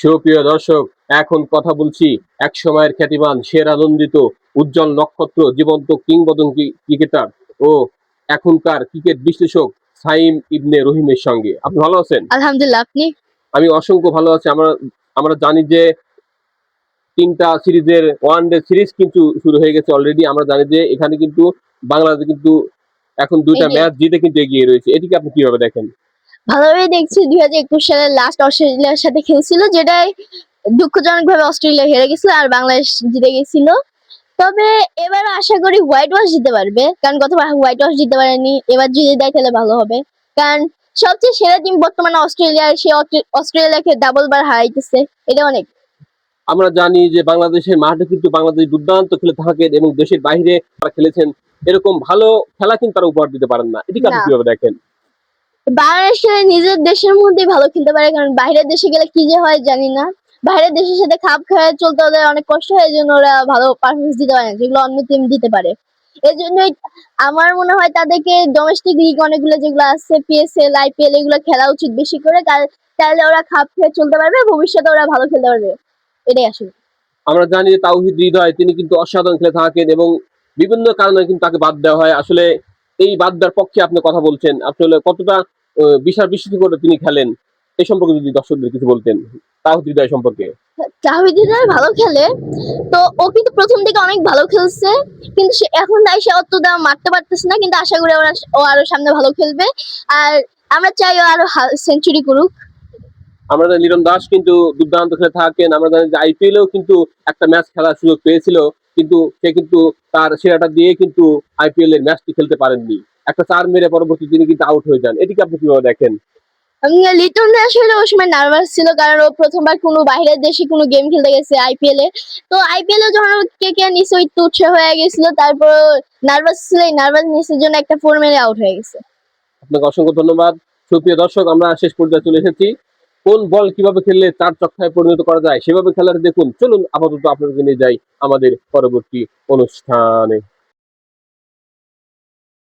সুপ্রিয় দর্শক, এখন কথা বলছি এক সময়ের খ্যাতিমান, সেরানন্দিত, উজ্জ্বল নক্ষত্র, জীবন্ত কিংবদন্তি ক্রিকেটার ও এখনকার ক্রিকেট বিশ্লেষক সাইম ইবনে রহিমের সঙ্গে। আপনি ভালো আছেন? আলহামদুলিল্লাহ। আপনি? আমি অসংখ্য ভালো আছি। আমরা আমরা জানি যে ৩টা সিরিজের ওয়ানডে সিরিজ কিন্তু শুরু হয়ে গেছে অলরেডি। আমরা জানি যে এখানে কিন্তু বাংলাদেশ কিন্তু এখন ২ টা এগিয়ে ম্যাচ জিতে কিন্তু এগিয়ে রয়েছে। এটিকে আপনি কিভাবে দেখেন? ভালোভাবে দেখছি। ২০২১ সালের লাস্ট অস্ট্রেলিয়ার সাথে খেলছিল, যেটাই দুঃখজনকভাবে অস্ট্রেলিয়া হেরে গেছিল আর বাংলাদেশ জিতে গেছিল। তবে এবারও আশা করি হোয়াইট ওয়াশ জিততে পারবে, কারণ গতবার হোয়াইট ওয়াশ জিততে পারেনি। এবার যদি দেয় তাহলে ভালো হবে, কারণ সবচেয়ে সেরা টিম বর্তমানে অস্ট্রেলিয়া, সে অস্ট্রেলিয়াকে ডাবল বার হারাইতেছে। এটা অনেক। আমরা জানি যে বাংলাদেশের মাঠে কিন্তু বাংলাদেশ দুর্দান্ত খেলে থাকেন এবং দেশের বাইরে তারা খেলেছেন। এরকম ভালো খেলা কিন্তু তারা উপহার দিতে পারেন না। এটিকে আপনি না, কিভাবে দেখেন? বাংলাদেশে নিজের দেশের মধ্যেই ভালো খেলতে পারে, কারণ বাইরের দেশে গেলে কি যে হয় জানি না। বাইরের দেশের সাথে খাপ খাইয়ে চলতে ওদের অনেক কষ্ট হয়, এই জন্য ওরা ভালো পারফরমেন্স দিতে পারে না, যেগুলো অন্য টিম দিতে পারে। এই জন্যই আমার মনে হয় তাদেরকে ডোমেস্টিক লিগ অনেকগুলো যেগুলো আছে, পিএসএল, আইপিএল, এগুলো খেলা উচিত বেশি করে, তাহলে ওরা খাপ খেয়ে চলতে পারবে, ভবিষ্যতে ওরা ভালো খেলতে পারবে। এটাই আসলে। আমরা জানি যে তাওহিদ হৃদয় তিনি কিন্তু অসাধারণ খেলে থাকেন এবং বিভিন্ন কারণে কিন্তু তাকে বাদ দেওয়া হয়। আসলে এই বাদ দেওয়ার পক্ষে আপনি কথা বলছেন। আসলে কতটা বিশাল বিস্মৃতি করে তিনি খেলেন, এই সম্পর্কে যদি দর্শকদের কিছু বলতেন তাওহিদ হৃদয় সম্পর্কে। তাহিদ হৃদয় ভালো খেলে, তো ও কিন্তু প্রথম দিকে অনেক ভালো খেলছে, কিন্তু সে এখন এসে অতটা মারতে পারতেছে না, কিন্তু আশা করি ও আরো সামনে ভালো খেলবে। আর আমরা চাই ও আরো সেঞ্চুরি করুক। আমরা জানি লিটন দাস কিন্তু দুর্দান্ত খেলে থাকেন। আমরা জানি যে আইপিএলেও কিন্তু একটা ম্যাচ খেলার সুযোগ পেয়েছিল, কিন্তু সে কিন্তু তার সেরাটা দিয়ে কিন্তু আইপিএল এর ম্যাচটি খেলতে পারেননি। একটা ৪ মেরে পরবর্তী তিনি কিন্তু আউট হয়ে যান। এটিকে আপনি কিভাবে দেখেন? লিটন দাস হলে ওই সময় নার্ভাস ছিল, কারণ ও প্রথমবার কোনো বাইরের দেশে কোনো গেম খেলতে গেছে আইপিএল এ। তো আইপিএল এ যখন কে নিচে একটু উৎসাহ হয়ে গেছিল, তারপর নার্ভাস ছিল, নার্ভাসনেসের জন্য একটা 4 মেরে আউট হয়ে গেছে। আপনাকে অসংখ্য ধন্যবাদ। সুপ্রিয় দর্শক, আমরা শেষ পর্যায়ে চলে এসেছি। কোন বল কিভাবে খেললে ৪ ছক্কায় পরিণত করা যায় সেভাবে খেলাটা দেখুন। চলুন আপাতত আপনাদেরকে নিয়ে যাই আমাদের পরবর্তী অনুষ্ঠানে।